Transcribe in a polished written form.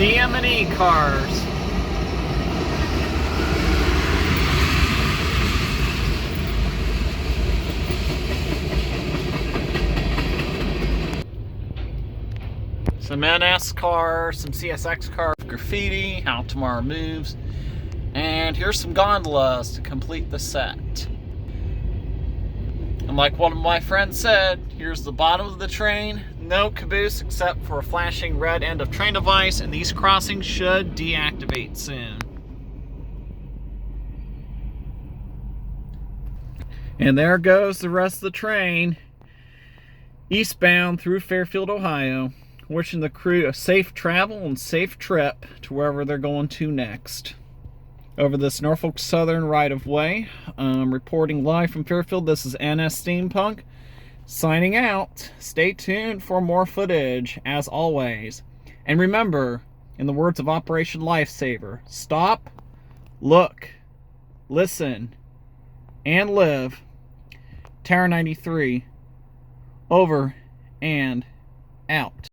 DM&E cars. Some NS cars, some CSX cars, graffiti, How Tomorrow Moves, and here's some gondolas to complete the set. And like one of my friends said, here's the bottom of the train, no caboose except for a flashing red end of train device, and these crossings should deactivate soon. And there goes the rest of the train, eastbound through Fairfield, Ohio. Wishing the crew a safe travel and safe trip to wherever they're going to next. Over this Norfolk Southern right-of-way, reporting live from Fairfield, this is NS Steampunk, signing out. Stay tuned for more footage, as always. And remember, in the words of Operation Lifesaver, stop, look, listen, and live. Tower 93, over and out.